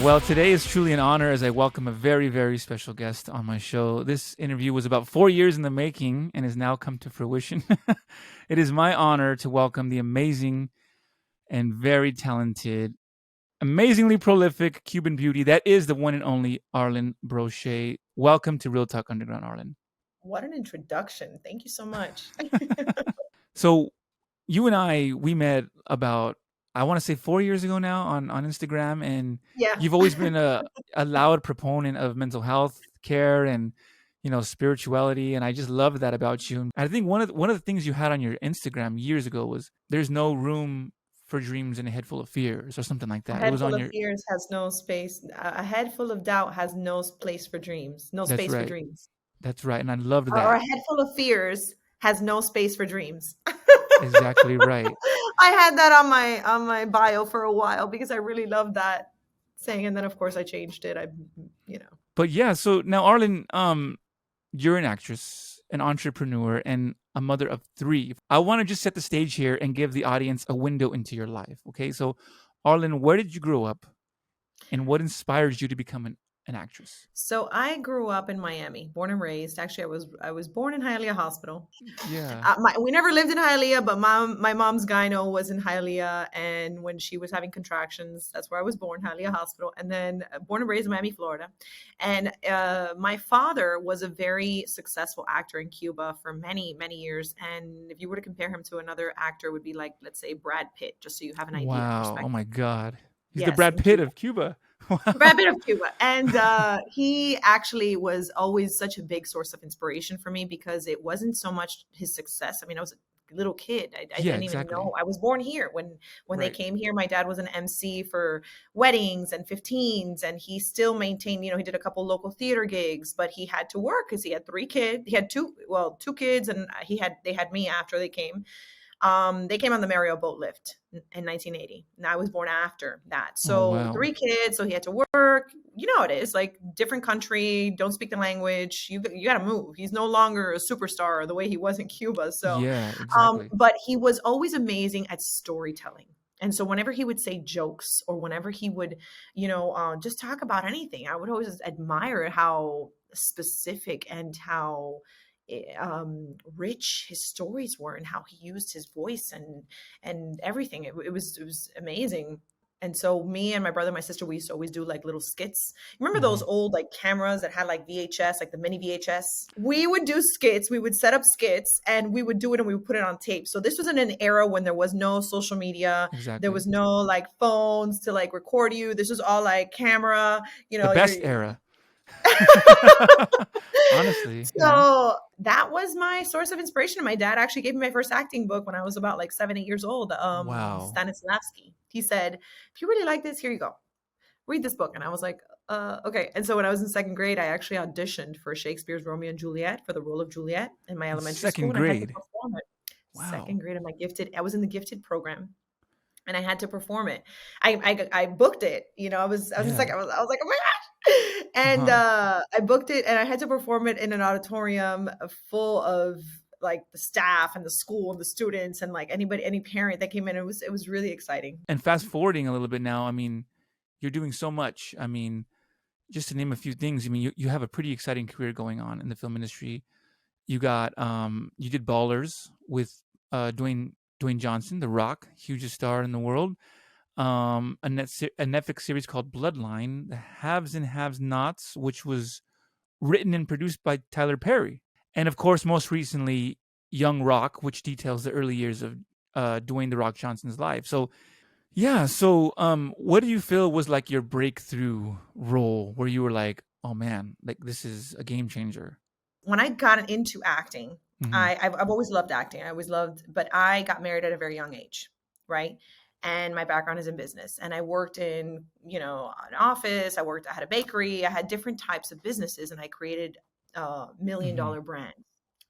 Well, today is truly an honor as I welcome a very, very special guest on my show. This interview was about 4 years in the making and has now come to fruition. It is my honor to welcome the amazing and very talented, amazingly prolific Cuban beauty that is the one and only Arlyn Broché. Welcome to Real Talk Underground, Arlyn. What an introduction. Thank you so much. So, you and we met about, I want to say 4 years ago now on Instagram, and Yeah. you've always been a loud proponent of mental health care and spirituality, and I just love that about you. And I think one of the things you had on your Instagram years ago was there's no room for dreams in a head full of fears or something like A that. It head was full on of your fears has no space. A head full of doubt has no place for dreams. No That's space for right. dreams. That's right, and I loved Or that. a head full of fears has no space for dreams. Exactly right. I had that on my bio for a while because I really loved that saying, and then of course I changed it. You know. But yeah, so now Arlyn, you're an actress, an entrepreneur, and a mother of three. I want to just set the stage here and give the audience a window into your life. Okay, so Arlyn, where did you grow up, and what inspires you to become an actress? So I grew up in Miami, born and raised. Actually, I was born in Hialeah Hospital. Yeah. We never lived in Hialeah, but my mom's gyno was in Hialeah, and when she was having contractions, that's where I was born, Hialeah Hospital, and then born and raised in Miami, Florida. And my father was a very successful actor in Cuba for many, many years. And if you were to compare him to another actor, it would be like, let's say, Brad Pitt, just so you have an idea of Wow. Oh perspective. my God. He's the Yes, Brad in Pitt Cuba. of Cuba. Brad Pitt of Cuba. And he actually was always such a big source of inspiration for me because it wasn't so much his success. I mean, I was a little kid. I Yeah, didn't even exactly. know. I was born here when they Right. came here. My dad was an MC for weddings and 15s, and he still maintained, he did a couple local theater gigs, but he had to work because he had three kids. He had two kids, and they had me after they came. They came on the Mario boat lift in 1980, and I was born after that. Oh So wow. three kids, so he had to work. You know how it is, like different country, don't speak the language. You got to move. He's no longer a superstar the way he was in Cuba. So, Yeah, exactly. but he was always amazing at storytelling. And so whenever he would say jokes or whenever he would, just talk about anything, I would always admire how specific and how rich his stories were and how he used his voice and everything. It was amazing. And so me and my brother and my sister, we used to always do like little skits. Remember those Mhm. old like cameras that had like VHS, like the mini VHS? We would do skits. We would set up skits and we would do it and we would put it on tape. So this was in an era when there was no social media. There Exactly. was no like phones to like record you. This was all like camera, The best you're era. Honestly, so that was my source of inspiration. My dad actually gave me my first acting book when I was about like 7, 8 years old. Wow. Stanislavski. He said, "If you really like this, here you go. Read this book." And I was like, okay. And so when I was in second grade, I actually auditioned for Shakespeare's Romeo and Juliet for the role of Juliet in my In elementary school, second and I had to grade. perform it. Second Wow. grade, I was in the gifted program and I had to perform it. I booked it. I was in Yeah. second. I was like, oh my gosh! And Uh-huh. I booked it, and I had to perform it in an auditorium full of like the staff and the school and the students and like any parent that came in. It was really exciting. And fast forwarding a little bit now, I mean, you're doing so much. I mean, just to name a few things, I mean, you have a pretty exciting career going on in the film industry. You did Ballers with Dwayne Johnson, The Rock, hugest star in the world. A Netflix series called Bloodline, The Haves and Have Nots, which was written and produced by Tyler Perry. And of course, most recently, Young Rock, which details the early years of Dwayne The Rock Johnson's life. So, yeah. So, what do you feel was like your breakthrough role where you were like, oh man, like this is a game changer? When I got into acting, Hmm. I've always loved acting. I always loved, but I got married at a very young age, right? And my background is in business, and I worked in an office. I had a bakery. I had different types of businesses, and I created million Hmm. dollar brands.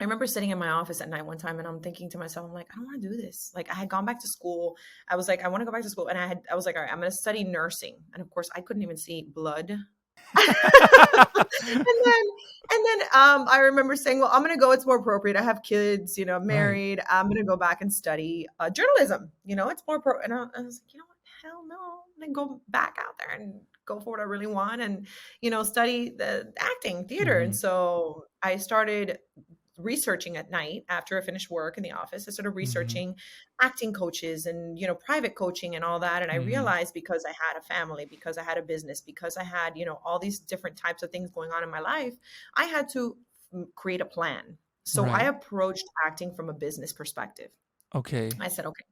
I remember sitting in my office at night one time and I'm thinking to myself, I'm like, I don't want to do this. Like I had gone back to school. I was like, I want to go back to school. And I was like, all right, I'm going to study nursing. And of course I couldn't even see blood. And then I remember saying, well, I'm going to go. It's more appropriate. I have kids, I'm Right. married. I'm going to go back and study journalism. It's more and I was like, you know what? hell no, then go back out there and go for what I really want and, study the acting, theater. And Mm-hmm. so I started researching at night after I finished work in the office. I started Mm-hmm. researching acting coaches and, private coaching and all that. And I Mm-hmm. realized because I had a family, because I had a business, because I had, all these different types of things going on in my life, I had to create a plan. So I Right. approached acting from a business perspective. Okay. I said, okay,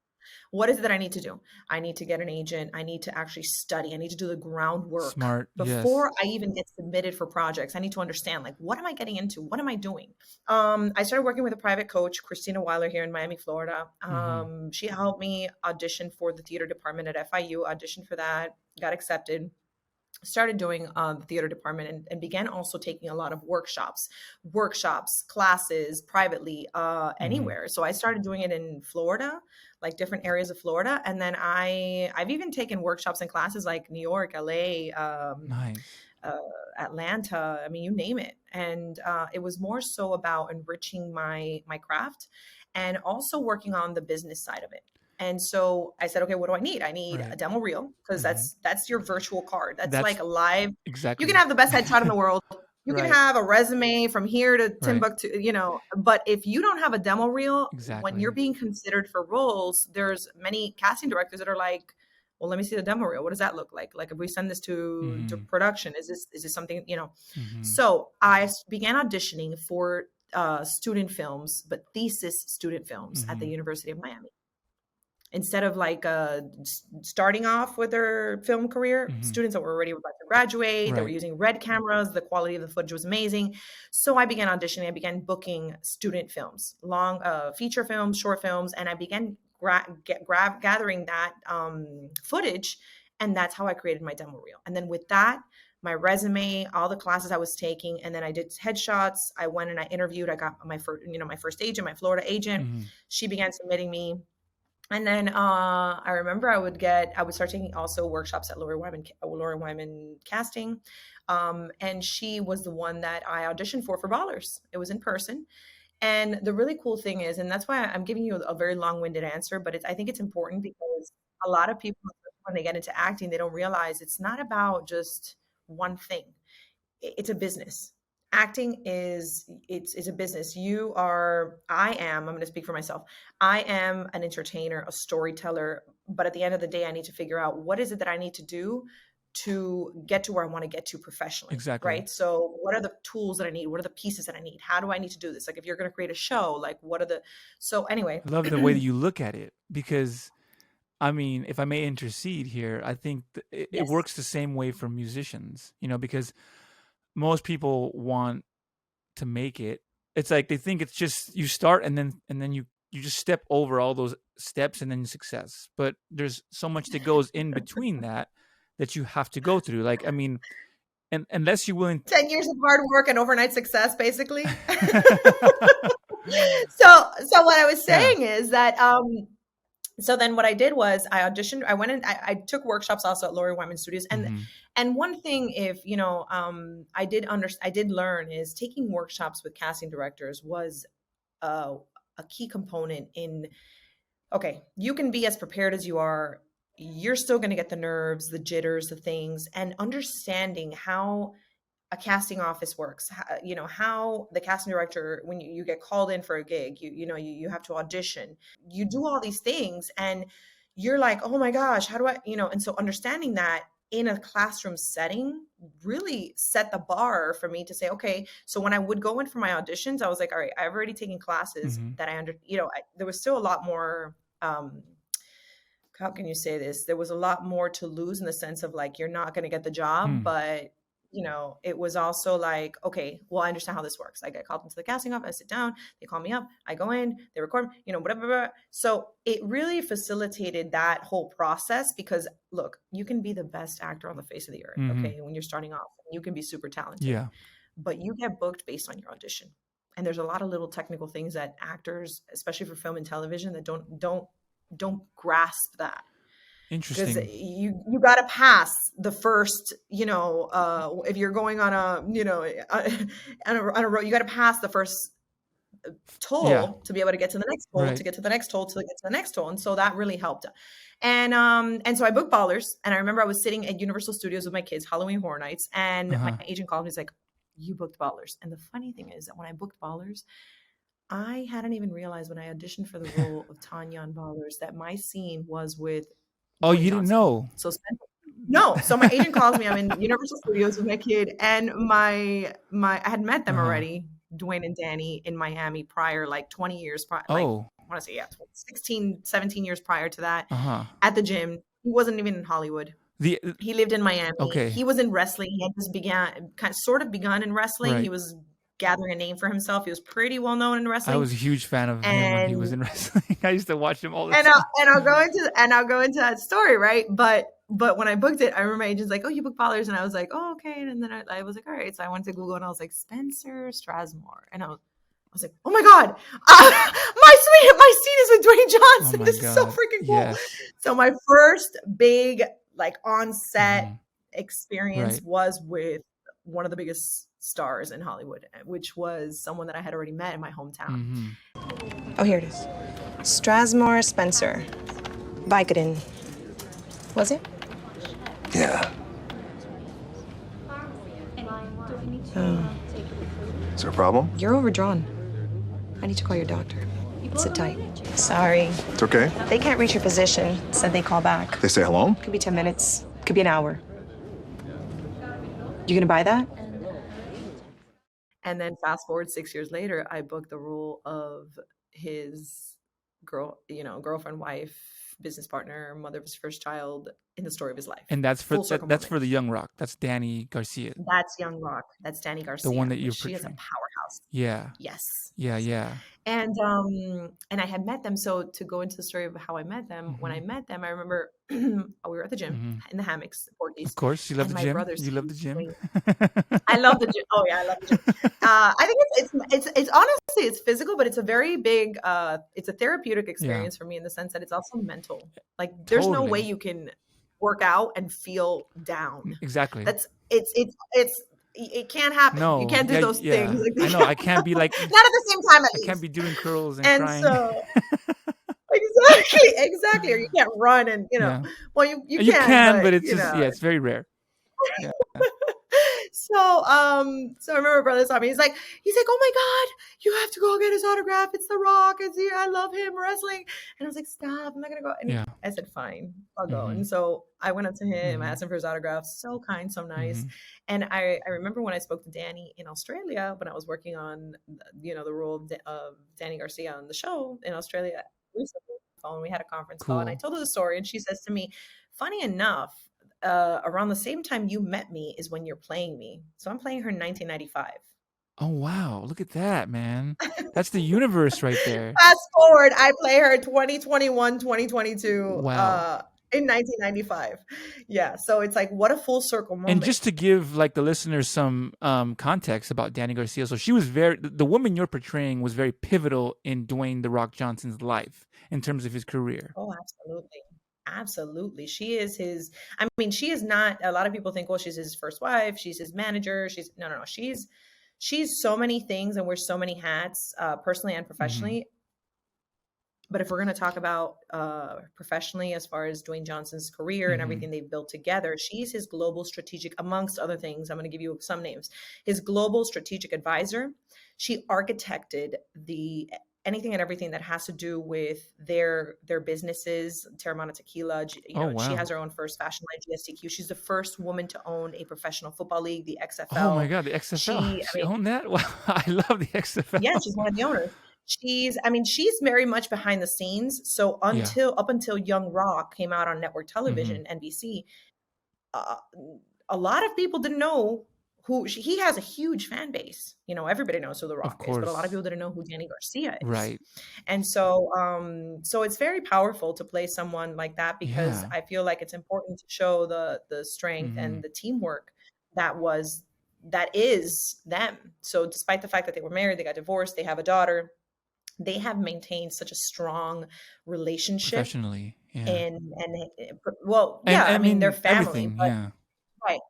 what is it that I need to do? I need to get an agent. I need to actually study. I need to do the groundwork Smart. Yes. before I even get submitted for projects. I need to understand, like, what am I getting into? What am I doing? I started working with a private coach, Christina Weiler, here in Miami, Florida. Mm-hmm. She helped me audition for the theater department at FIU, auditioned for that, got accepted, started doing the theater department, and began also taking a lot of workshops, classes privately, Mm-hmm. anywhere. So I started doing it in Florida, like different areas of Florida. And then I've even taken workshops and classes like New York, LA, Nice. uh, Atlanta. I mean, you name it. And it was more so about enriching my craft and also working on the business side of it. And so I said, okay, what do I need? I need a Right. demo reel because Mm-hmm. that's your virtual card. That's like That's a live. You can exactly have the best headshot in the world. You can right. have a resume from here to Right. Timbuktu, but if you don't have a demo reel, when you're Exactly. being considered for roles, there's many casting directors that are like, well, let me see the demo reel. What does that look like? Like if we send this to Mm-hmm. production, is this something, Mm-hmm. So I began auditioning for student films, but thesis student films at the Mm-hmm. University of Miami. Instead of like starting off with their film career, Mm-hmm. students that were already about to graduate, they were Right. using red cameras, the quality of the footage was amazing. So I began auditioning, I began booking student films, long feature films, short films, and I began gathering that footage, and that's how I created my demo reel. And then with that, my resume, all the classes I was taking, and then I did headshots. I went and I interviewed. I got my first agent, my Florida agent. Mm-hmm. She began submitting me, and then I remember I would start taking also workshops at Lori Wyman Casting. And she was the one that I auditioned for Ballers. It was in person. And the really cool thing is, and that's why I'm giving you a very long-winded answer, but I think it's important because a lot of people, when they get into acting, they don't realize it's not about just one thing. It's a business. Acting it's a business. I'm going to speak for myself. I am an entertainer, a storyteller, but at the end of the day, I need to figure out what is it that I need to do to get to where I want to get to professionally, Exactly. right? So what are the tools that I need? What are the pieces that I need? How do I need to do this? Like if you're going to create a show, like what are the so anyway. I love the way that you look at it because I mean, if I may intercede here, I think it Yes. works the same way for musicians, because most people want to make it. It's like they think it's just you start and then you just step over all those steps and then success. But there's so much that goes in between that you have to go through. Like I mean, and unless you're willing 10 years of hard work and overnight success, basically. to So what I was yeah. saying is that so then what I did was I auditioned. I went and I took workshops also at Lori Wyman Studios. And Mhm. one thing, if I did learn is taking workshops with casting directors was a key component in. Okay, you can be as prepared as you are. You're still going to get the nerves, the jitters, the things, and understanding how a casting office works, how the casting director, when you get called in for a gig, you have to audition, you do all these things, and you're like, oh my gosh, how do I, and so understanding that in a classroom setting really set the bar for me to say, okay, so when I would go in for my auditions, I was like, all right, I've already taken classes Mhm. that there was still a lot more, how can you say this? There was a lot more to lose in the sense of like, you're not going to get the job, Hmm. but it was also like, okay, well, I understand how this works. I get called into the casting office, I sit down, they call me up, I go in, they record, whatever. So it really facilitated that whole process because look, you can be the best actor on the face of the earth. Mhm. Okay. When you're starting off, you can be super talented, Yeah. but you get booked based on your audition. And there's a lot of little technical things that actors, especially for film and television, that don't grasp that because Interesting. you got to pass the first if you're going on a on a road, you got to pass the first Yeah. toll to be able to get to the next toll, Right. to get to the next toll, to get to the next toll. And so that really helped. And so I booked Ballers, and I remember I was sitting at Universal Studios with my kids, Halloween Horror Nights, and my Uh-huh. agent called me. He's like, "You booked Ballers." And the funny thing is that when I booked Ballers, I hadn't even realized when I auditioned for the role of Tanya on Ballers that my scene was with Oh, Dwayne you didn't Johnson. know? So no. So my agent calls me. I'm in Universal Studios with my kid, and my I had met them Uh-huh. already, Dwayne and Danny, in Miami prior, like 20 years prior, like Oh. I want to say, yeah, 16, 17 years prior to that, Uh-huh. at the gym. He wasn't even in Hollywood. The He lived in Miami. Okay. He was in wrestling. He had just sort of begun in wrestling. He Right. was gathering a name for himself. He was pretty well known in I wrestling. was a huge fan of him when he was And in wrestling. I used to watch him all the and time. I'll go into that story, right? But when I booked it, I remember my agent's like, "Oh, you booked Ballers," and I was like, "Oh, okay." And then I was like, "All right." So I went to Google and I was like, Spencer Strasmore, and I was like, "Oh my god, my scene is with Dwayne Oh Johnson. my This is so God. freaking cool." Yes. So my first big like on set Mhm. experience Right. was with one of the biggest stars in Hollywood, which was someone that I had already met in my hometown. Mhm. Oh, here it is. Strasmore Spencer. Vicodin. Was it? Yeah. Oh. Is there a problem? You're overdrawn. I need to call your doctor. Sit tight. Sorry. It's okay. They can't reach your physician. Said they call back. They say hello? Could be 10 minutes. Could be an hour. You gonna buy that? And then fast forward 6 years later, I booked the role of his girlfriend, wife, business partner, mother of his first child in the story of his life. And that's for Full circle that's moment. for the young rock. That's Danny Garcia, That's Young Rock. That's Danny Garcia. the one that you're She is a portraying. powerhouse. Yeah. Yes. Yeah. Yeah. And I had met them. So to go into the story of how I met them, when I Mhm. met them, I remember we were at the gym Mhm. in the hammocks, Porky's, Of course, you love and the my gym. brother's You love the gym. I love the gym. Oh yeah, I love the gym. I think it's honestly it's physical, but it's a very big it's a therapeutic Yeah. experience for me in the sense that it's also mental. Like there's no way Totally. you can work out and feel down. Exactly. That's it can't happen. You No. can't do Yeah. those things. Yeah. Like, I know. I can't be like. not at the same time, at I can't least. be doing curls and And crying. so exactly, or you can't run, and Yeah. well, you You can, can, but but it's just it's very rare. Yeah. So I remember my brother saw me. He's like, "Oh my God, you have to go get his autograph. It's The Rock. It's here. I love him wrestling." And I was like, "Stop, I'm not gonna go." And Yeah. I said, "Fine, I'll go." Mhm. And so I went up to him. I Mhm. asked him for his autograph. So kind, so nice. Mhm. And I remember when I spoke to Danny in Australia when I was working on the role of Danny Garcia on the show in Australia recently. And we had a conference call, and I Cool. told her the story, and she says to me, "Funny enough, around the same time you met me is when you're playing me." So I'm playing her in 1995. Oh wow! Look at that, man. That's the universe right there. Fast forward, I play her 2021, 2022, Wow. in 1995. Yeah, so it's like what a full circle And moment. just to give like the listeners some context about Danny Garcia, so she was the woman you're portraying was very pivotal in Dwayne "The Rock" Johnson's life in terms of his career. Oh, absolutely. Absolutely. She is his, I mean, she is not, a lot of people think, well, she's his first wife, she's his manager, she's no, no, no. She's so many things and wears so many hats, personally and Mhm. professionally. But if we're going to talk about professionally, as far as Dwayne Johnson's career and Mhm. everything they've built together, she's his global strategic, amongst other things. I'm going to give you some names. His global strategic advisor. She architected anything and everything that has to do with their businesses. Terramana Tequila. Oh She wow! has her own first fashion line, GSTQ. She's the first woman to own a professional football league, the Oh my XFL. God! The XFL. I She mean, owned that. Wow! I love the XFL. yeah, she's one of the owners. She's very much behind the scenes. So Yeah. up until Young Rock came out on network television, Mhm. NBC, uh, a lot of people didn't know he has a huge fan base. Everybody knows who The Of Rock is, but a lot of course. people didn't know who Danny Garcia is. Right. And so it's very powerful to play someone like that because Yeah. I feel like it's important to show the strength Mhm. and the teamwork that is them. So despite the fact that they were married, they got divorced, they have a daughter, they have maintained such a strong relationship Professionally. Yeah. and well, And yeah, I I mean, they're mean family, everything. but Yeah. Right.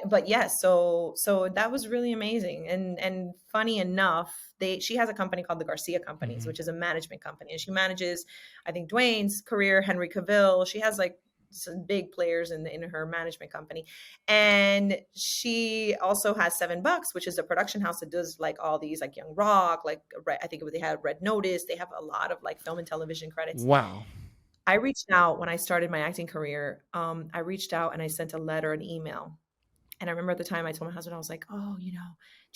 But yes, so that was really amazing. And funny enough, she has a company called the Garcia Companies, Hmm. which is a management company. And she manages, I think, Dwayne's career, Henry Cavill. She has like some big players in her management company. And she also has $7 which is a production house that does like all these like Young Rock, like I think they have Red Notice. They have a lot of like film and television credits. Wow. I reached out when I started my acting career. I reached out and I sent a letter, an email. And I remember at the time I told my husband, I was like, oh, do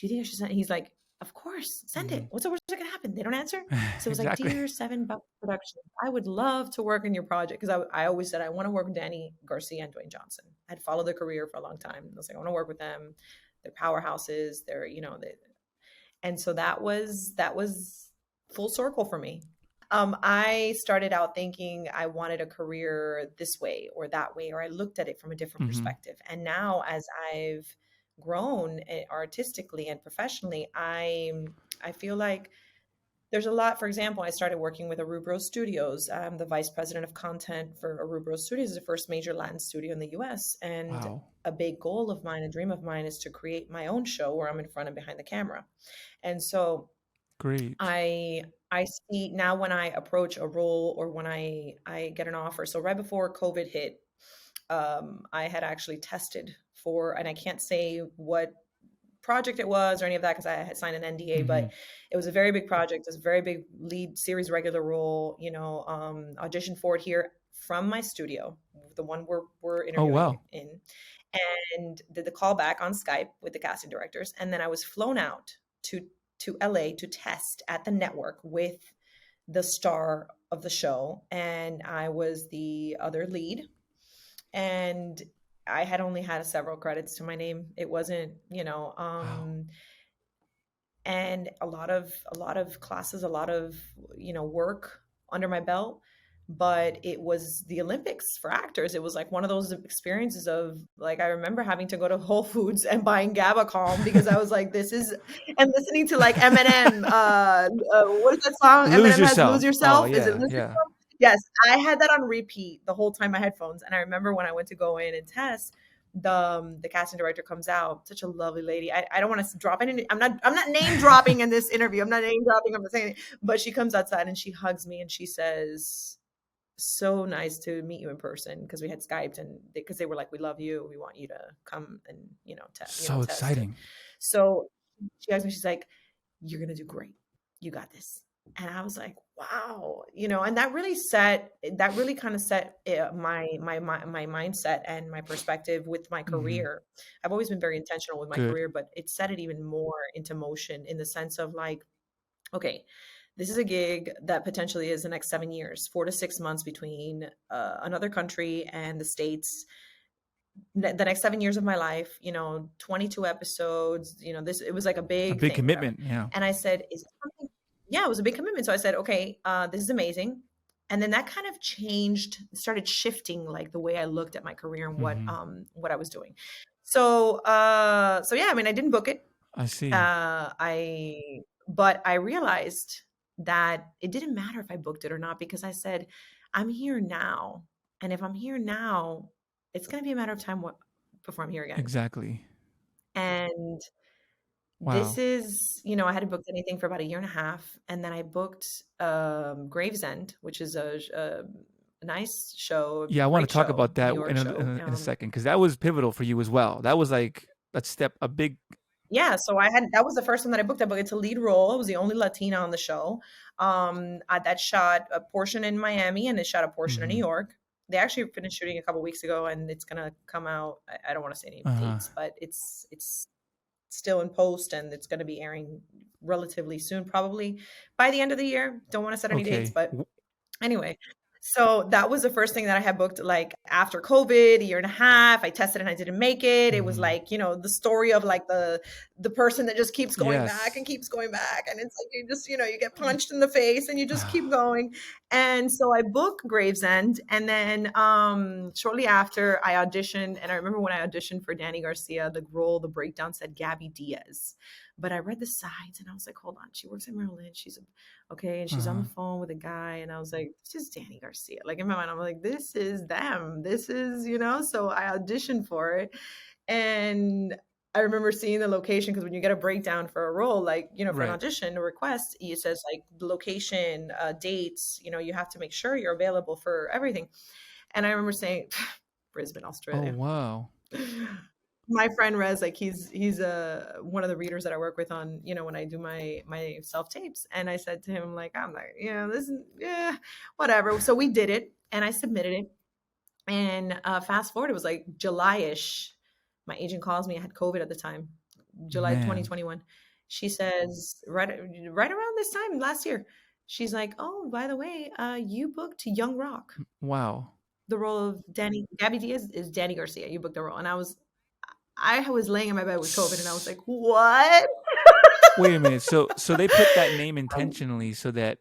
you think I should send it? He's like, of course, send Hmm. it. What's the worst that can happen? They don't answer. So it was like, Exactly. dear $7 production, I would love to work in your project. Because I always said, I want to work with Danny Garcia and Dwayne Johnson. I'd followed their career for a long time. I was like, I want to work with them. They're powerhouses. And so that was full circle for me. I started out thinking I wanted a career this way or that way, or I looked at it from a different Hmm. perspective. And now, as I've grown artistically and professionally, I feel like there's a lot. For example, I started working with Arubro Studios. I'm the vice president of content for Arubro Studios, the first major Latin studio in the U.S. And Wow. a big goal of mine, a dream of mine, is to create my own show where I'm in front and behind the camera. And so Great. I see now when I approach a role or when I get an offer. So right before COVID hit, I had actually tested for, and I can't say what project it was or any of that because I had signed an NDA, Hmm. but it was a very big project. It was a very big lead series regular role, auditioned for it here from my studio, the one we're Oh, interviewing wow. in, and did the call back on Skype with the casting directors. And then I was flown out to LA to test at the network with the star of the show. And I was the other lead. And I had only had several credits to my name. It wasn't, Wow. and a lot of classes, a lot of, work under my belt. But it was the Olympics for actors. It was like one of those experiences of like, I remember having to go to Whole Foods and buying GABA Calm because I was like, this is, and listening to like Eminem. What is that song Lose Eminem has, Lose yourself. Oh, Yourself? Is it yeah. Lose Yeah. Yourself? Yes, I had that on repeat the whole time, my headphones. And I remember when I went to go in and test, the casting director comes out, such a lovely lady. I don't want to drop any, I'm not name dropping in this interview. I'm not name dropping. I'm not saying it, but she comes outside and she hugs me and she says, so nice to meet you in person, because we had Skyped, and because they were like, we love you, we want you to come and So test. And exciting. so she asked me, she's like, you're gonna do great, you got this. And I was like, wow, and that really kind of set my mindset and my perspective with my Hmm. career. I've always been very intentional with my Good. career, but it set it even more into motion, in the sense of like, okay, this is a gig that potentially is the next 7 years, 4 to 6 months between another country and the States. The next 7 years of my life, 22 episodes, it was like a A big big thing, whatever. commitment. Yeah. And I said, is it something? Yeah, it was a big commitment. So I said, okay, this is amazing. And then that kind of started shifting like the way I looked at my career and Hmm. what I was doing. So yeah, I mean, I didn't book it. I see. But I realized that it didn't matter if I booked it or not, because I said, I'm here now. And if I'm here now, it's going to be a matter of time before I'm here again. Exactly. And this Wow. is, I hadn't booked anything for about a year and a half. And then I booked Gravesend, which is a nice show, Yeah, I want great to talk show, about New that York show. in a second, because that was pivotal for you as well. That was like a big. Yeah, so that was the first one that I booked. I booked it to lead role. I was the only Latina on the show. That shot a portion in Miami and it shot a portion in New Hmm. York. They actually finished shooting a couple weeks ago, and it's gonna come out. I don't want to say any Uh-huh. dates, but it's still in post, and it's gonna be airing relatively soon, probably by the end of the year. Don't want to set any dates, Okay. but anyway, so that was the first thing that I had booked, like after COVID, a year and a half. I tested and I didn't make it. It was Hmm. like, the story of like the person that just keeps going back and Yes. keeps going back. And it's like, you just, you get punched in the face and you just keep going. And so I booked Gravesend. And then shortly after, I auditioned. And I remember when I auditioned for Danny Garcia, the breakdown said Gabby Diaz. But I read the sides and I was like, hold on, she works at Merrill Lynch. Okay, and she's on Uh-huh. the phone with a guy, and I was like, this is Danny Garcia. Like in my mind, I'm like, this is them. This is, so I auditioned for it. And I remember seeing the location, because when you get a breakdown for a role, like, for an Right. audition or request, it says like the location, dates, you have to make sure you're available for everything. And I remember saying, Brisbane, Oh, Australia. wow. My friend Rez, like he's one of the readers that I work with on, when I do my self tapes. And I said to him, like, I'm like, this is, whatever. So we did it and I submitted it. And fast forward, it was like July-ish. My agent calls me. I had COVID at the time, July Man. 2021. She says, right around this time last year, she's like, oh, by the way, you booked Young Rock. Wow. The role of Gabby Diaz is Danny Garcia. You booked the role. And I was laying in my bed with COVID and I was like, what? Wait a minute. So they put that name intentionally so that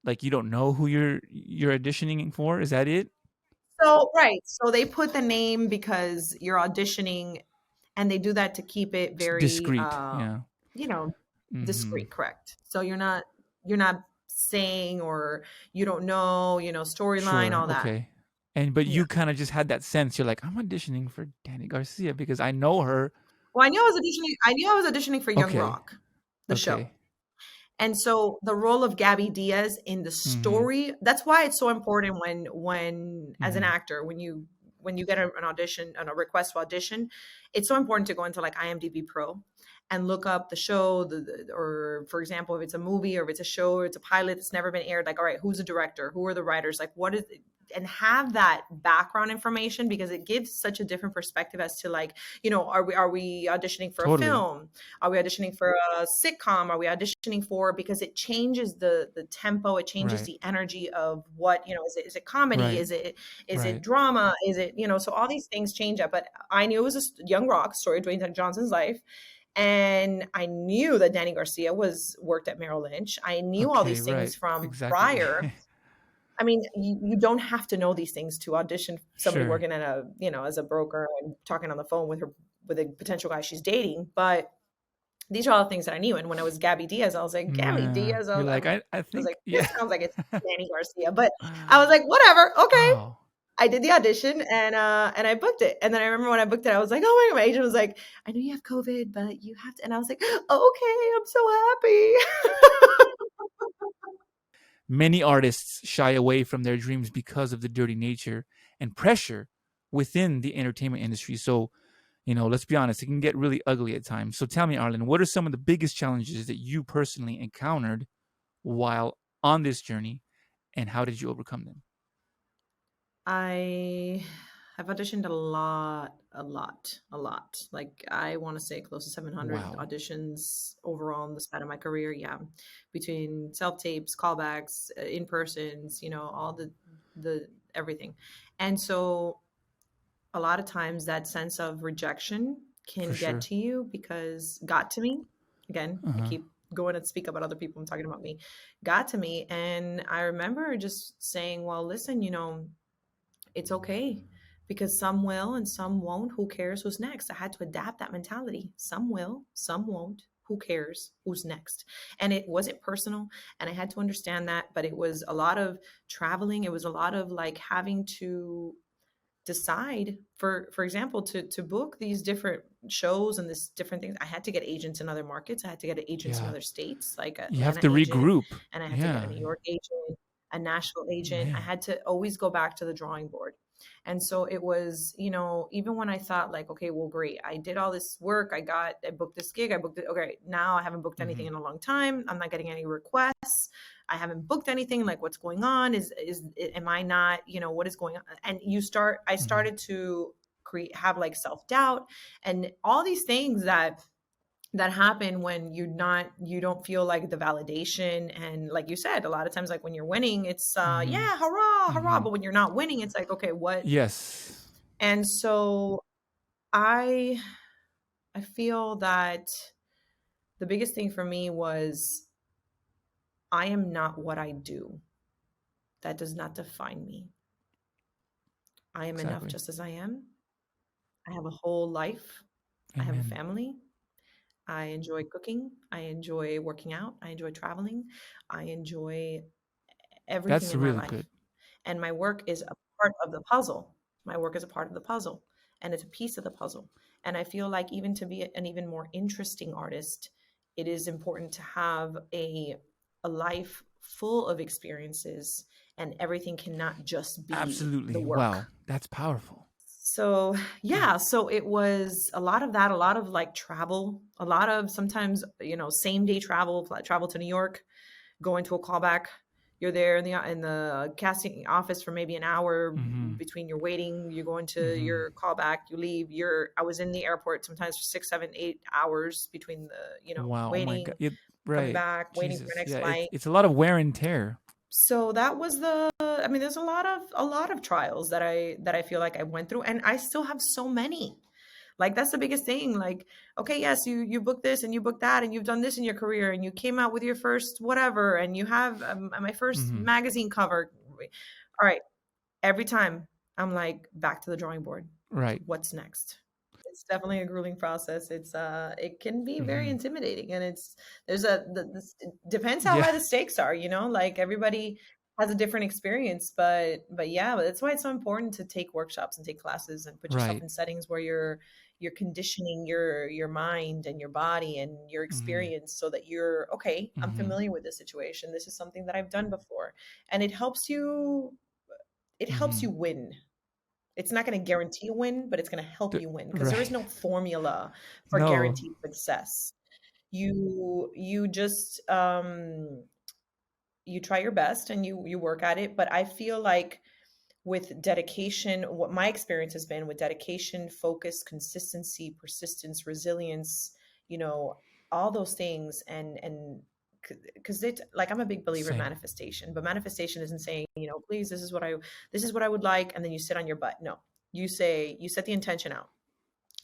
like you don't know who you're auditioning for? Is that it? So, right. So they put the name because you're auditioning, and they do that to keep it very, Discreet. Yeah. Mm-hmm. discreet, correct. So you're not saying, or you don't know, storyline, Sure. all that. Okay. But Yeah. you kind of just had that sense. You're like, I'm auditioning for Danny Garcia because I know her. Well, I knew I was auditioning for Young Okay. Rock, the show. Okay. And so the role of Gabby Diaz in the story, that's why it's so important when as an actor, when you get an audition and a request to audition, it's so important to go into like IMDb Pro and look up the show, or for example, if it's a movie or if it's a show or it's a pilot that's never been aired, like, all right, who's the director? Who are the writers? Like, what is it? And have that background information, because it gives such a different perspective as to like, are we auditioning for Totally. a film? Are we auditioning for a sitcom? Are we auditioning for, because it changes the tempo, it changes Right. the energy of what, is it comedy? Right. Is it Right. drama? Is it, so all these things change up. But I knew it was a Young Rock story of Dwayne Johnson's life. And I knew that Danny Garcia worked at Merrill Lynch. I knew all these things from prior. I mean, you don't have to know these things to audition somebody Sure. working at a, as a broker and talking on the phone with a potential guy she's dating. But these are all the things that I knew. And when I was Gabby Diaz, I was like, Gabby Diaz. You're like, I I was think, like, yeah. this sounds like it's Danny Garcia. But I was like, whatever. Okay. Wow. I did the audition and I booked it. And then I remember when I booked it, I was like, oh my agent was like, I know you have COVID, but you have to. And I was like, okay, I'm so happy. Many artists shy away from their dreams because of the dirty nature and pressure within the entertainment industry. So, let's be honest, it can get really ugly at times. So tell me, Arlyn, what are some of the biggest challenges that you personally encountered while on this journey, and how did you overcome them? I have auditioned a lot. Like, I want to say close to 700 Wow. auditions overall in the span of my career. Yeah. Between self-tapes, callbacks, in-persons, all the everything. And so a lot of times that sense of rejection can For sure. get to you, because got to me. Again, I Uh-huh. keep going to speak about other people. I'm talking about me. Got to me. And I remember just saying, well, listen, it's okay, because some will and some won't. Who cares who's next? I had to adapt that mentality. Some will, some won't. Who cares who's next? And it wasn't personal. And I had to understand that. But it was a lot of traveling. It was a lot of like having to decide, for example, to book these different shows and this different things. I had to get agents in other markets. I had to get agents in other states, like you have Atlanta to agent, regroup. and I had to get a New York agent, a Nashville agent. I had to always go back to the drawing board. And so it was, even when I thought like, okay, well, great, I did all this work, I booked this gig, I booked it. Okay, now I haven't booked anything in a long time. I'm not getting any requests. I haven't booked anything. Like, what's going on? Am I not, what is going on? And I started to have like self-doubt and all these things that happen when you don't feel like the validation. And like you said, a lot of times, like when you're winning, it's yeah, hurrah. But when you're not winning, it's like, okay, what? Yes. And so I feel that the biggest thing for me was, I am not what I do. That does not define me. I am enough just as I am. I have a whole life. Amen. I have a family. I enjoy cooking. I enjoy working out. I enjoy traveling. I enjoy everything. That's in really my life. Good. And my work is a part of the puzzle. My work is a part of the puzzle, and it's a piece of the puzzle. And I feel like even to be an even more interesting artist, it is important to have a life full of experiences, and everything cannot just be the Absolutely. work. Wow. That's powerful. So yeah, so it was a lot of that, a lot of like travel, a lot of sometimes, same day travel to New York, going to a callback. You're there in the casting office for maybe an hour Mm-hmm. between your waiting. You go into Mm-hmm. your callback, you leave. I was in the airport sometimes for 6, 7, 8 hours between the, Wow. Oh my waiting, God. Yeah, coming right. back, waiting for Jesus. next Yeah. flight. It's a lot of wear and tear. So that was I mean, there's a lot of trials that I feel like I went through, and I still have so many. Like, that's the biggest thing. Like, okay, yes, you booked this and you booked that and you've done this in your career and you came out with your first whatever and you have my first Mm-hmm. magazine cover. All right, every time I'm like, back to the drawing board. Right. What's next? It's definitely a grueling process. It can be very Mm-hmm. intimidating, and it depends how Yeah. high the stakes are, like everybody has a different experience, but yeah, but that's why it's so important to take workshops and take classes and put yourself Right. in settings where you're conditioning your mind and your body and your Mm-hmm. experience, so that you're okay. I'm Mm-hmm. familiar with this situation. This is something that I've done before, and it helps you Mm-hmm. win. It's not going to guarantee a win, but it's going to help you win, because there is Right. no formula for No. guaranteed success. You just you try your best and you work at it. But I feel like with dedication, what my experience has been with dedication, focus, consistency, persistence, resilience, you know, all those things, and because like, I'm a big believer in Same. manifestation, but manifestation isn't saying, please, this is what I would like, and then you sit on your butt. No, you set the intention out.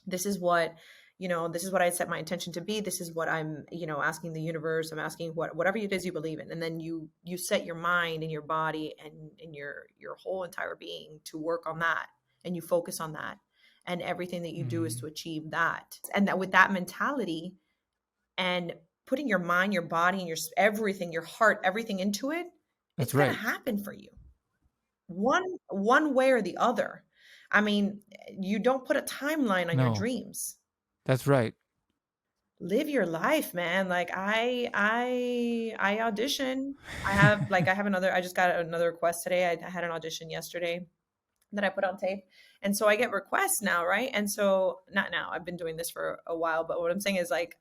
This is what, this is what I set my intention to be. This is what I'm, asking the universe. I'm asking whatever it is you believe in. And then you set your mind and your body and your whole entire being to work on that. And you focus on that. And everything that you do is Mm-hmm. to achieve that. And that, with that mentality and putting your mind, your body, and your everything, your heart, everything into it, it's That's going to right. happen for you. One way or the other. I mean, you don't put a timeline on your No. dreams. That's right. Live your life, man. Like, I audition. I just got another request today. I had an audition yesterday that I put on tape. And so I get requests now, right? And so, not now, I've been doing this for a while, but what I'm saying is, like,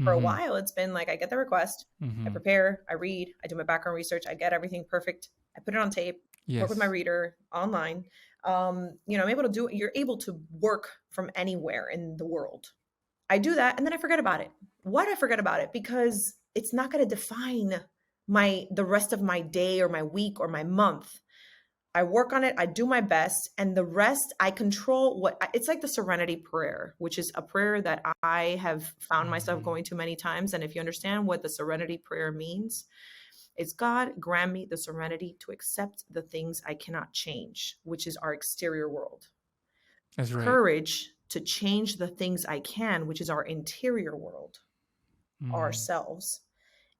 for a Mm-hmm. while, it's been like, I get the request, I Mm-hmm. prepare, I read, I do my background research, I get everything perfect, I put it on tape, work with my Yes. reader online. I'm able to you're able to work from anywhere in the world. I do that, and then I forget about it. Why do I forget about it? Because it's not going to define the rest of my day or my week or my month. I work on it, I do my best, and the rest I control. It's like the serenity prayer, which is a prayer that I have found myself Mm-hmm. going to many times. And if you understand what the serenity prayer means, it's, God, grant me the serenity to accept the things I cannot change, which is our exterior world. That's right. Courage to change the things I can, which is our interior world, Mm-hmm. ourselves,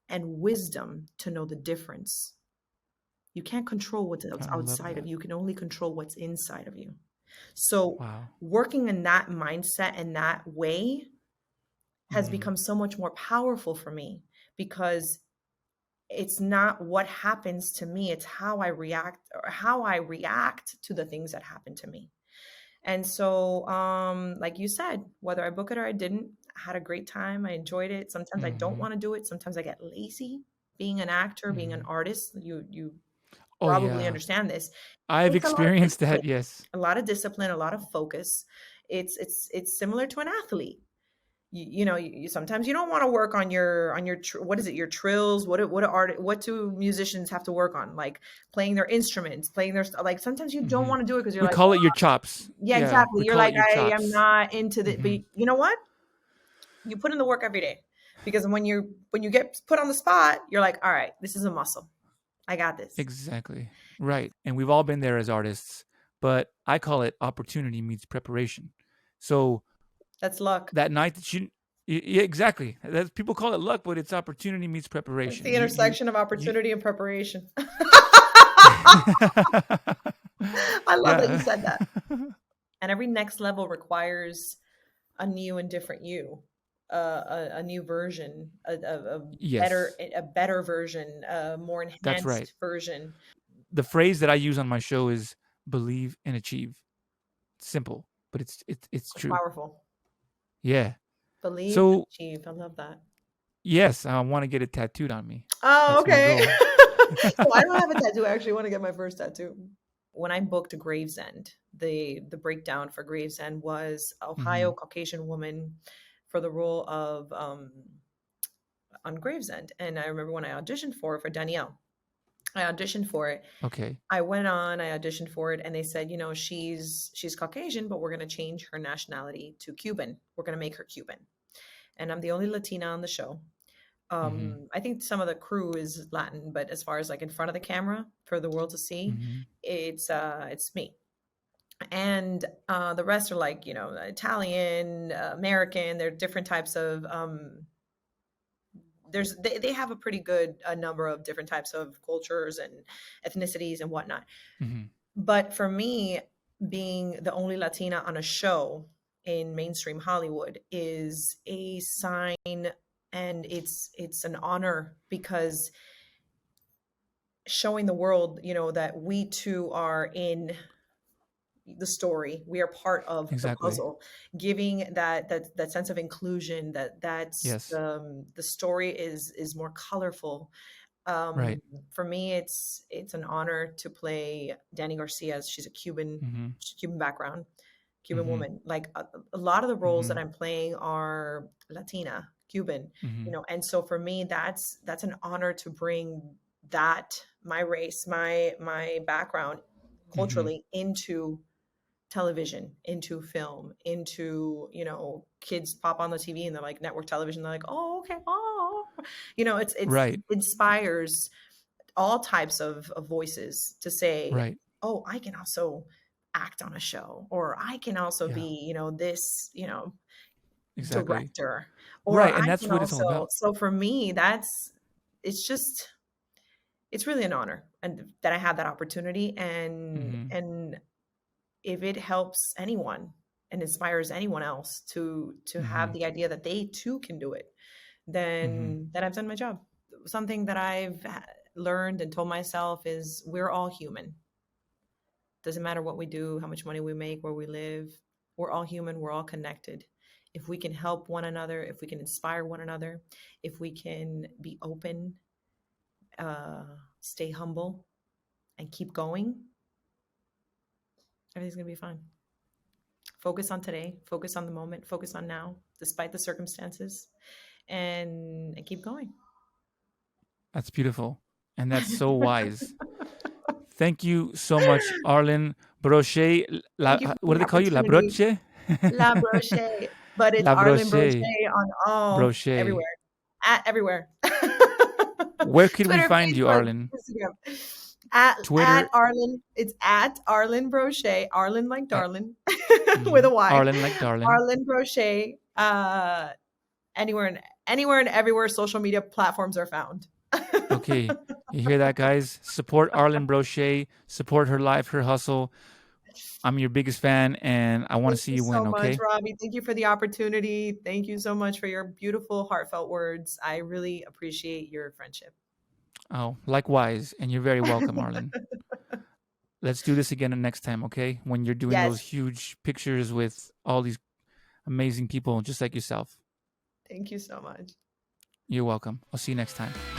and wisdom to know the difference. You can't control what's I love outside of that. you. You can only control what's inside of you. So Wow. working in that mindset and that way has Mm-hmm. become so much more powerful for me, because it's not what happens to me, it's how I react to the things that happen to me. And so, like you said, whether I book it or I didn't, I had a great time. I enjoyed it. Sometimes I don't Mm-hmm. want to do it. Sometimes I get lazy. Being an actor, being an Mm-hmm. artist, you Oh probably yeah. understand this. I've It takes a lot of experienced discipline, that. Yes. a lot of focus. It's similar to an athlete. You sometimes you don't want to work on your what is it, your trills. What do musicians have to work on? Like playing their instruments, playing their like, sometimes you don't Mm-hmm. want to do it because you're We like, call it your chops. yeah, Yeah. exactly. We You're call it like, your I am chops. not into the, but Mm-hmm. you know what? You put in the work every day, because when you get put on the spot, you're like, all right, this is a muscle. I got this. Exactly. Right. And we've all been there as artists, but I call it opportunity meets preparation. So That's luck. that night that yeah, exactly. People call it luck, but it's opportunity meets It's preparation. the intersection of You opportunity and preparation. I love that you yeah. said that. And every next level requires a new and different you, a new version, Yes, a better version, a more that's right. enhanced version. The phrase that I use on my show is believe and achieve. Simple, but it's It's true. powerful. Yeah. Believe and So achieve. I love that. yes, I want to get it tattooed on me. Oh, That's my okay. goal. So I don't have a tattoo. I actually want to get my first tattoo. When I booked Gravesend, the breakdown for Gravesend was Ohio Hmm. Caucasian woman for the role of on Gravesend. And I remember when I auditioned for Danielle, I auditioned for it. Okay. I auditioned for it, and they said, she's Caucasian, but we're going to change her nationality to Cuban. We're going to make her Cuban. And I'm the only Latina on the show. Hmm. I think some of the crew is Latin, but as far as like in front of the camera for the world to see, Hmm. it's me. And the rest are like, Italian, American. They're different types of they have a pretty good number of different types of cultures and ethnicities and whatnot. Hmm. But for me, being the only Latina on a show in mainstream Hollywood is a sign, and it's an honor, because showing the world, that we too are in the story. We are part of the Exactly. puzzle, giving that sense of inclusion, that's Yes. the story is more colorful. Right. For me, it's an honor to play Danny Garcia. She's a Hmm. Cuban background, Cuban Hmm. woman. Like a lot of the roles that Hmm. I'm playing are Latina, Cuban, Hmm. and so for me, that's an honor to bring that, my race, my background Hmm. culturally, into television, into film, into, kids pop on the TV and they're like network television. They're like, oh, okay. Oh, it Right. inspires all types of voices to say, Right. oh, I can also act on a show, or I can also Yeah. be, this, Exactly. director, or Right. And I that's can what it's all also. about. So for me, it's just, it's really an honor, and that I had that opportunity. Hmm. And if it helps anyone and inspires anyone else to have Hmm. the idea that they too can do it, Hmm. then I've done my job. Something that I've learned and told myself is, we're all human. Doesn't matter what we do, how much money we make, where we live. We're all human. We're all connected. If we can help one another, if we can inspire one another, if we can be open, uh, stay humble, and keep going, everything's going to be fine. Focus on today, focus on the moment, focus on now, despite the circumstances, and keep going. That's beautiful. And that's so wise. Thank you so much, Arlyn Broché. Thank you for What do the they call you? La opportunity. Broche? La Broche, but it's La Arlyn Broché. Broche on all, Broché. everywhere, at everywhere. Where could we Twitter, find you, Facebook, Arlyn? Instagram. At Twitter. Arlyn, it's at Arlyn Broche, Arlyn like At, darling, with a Y. Arlyn like darling. Arlyn Broche. Anywhere and everywhere social media platforms are found. Okay. You hear that, guys? Support Arlyn Broché. Support her life, her hustle. I'm your biggest fan, and I want to Thank see you you so win, much, okay? Robbie. Thank you for the opportunity. Thank you so much for your beautiful, heartfelt words. I really appreciate your friendship. Oh, likewise. And you're very welcome, Arlyn. Let's do this again next time, okay? When you're doing Yes. those huge pictures with all these amazing people just like yourself. Thank you so much. You're welcome. I'll see you next time.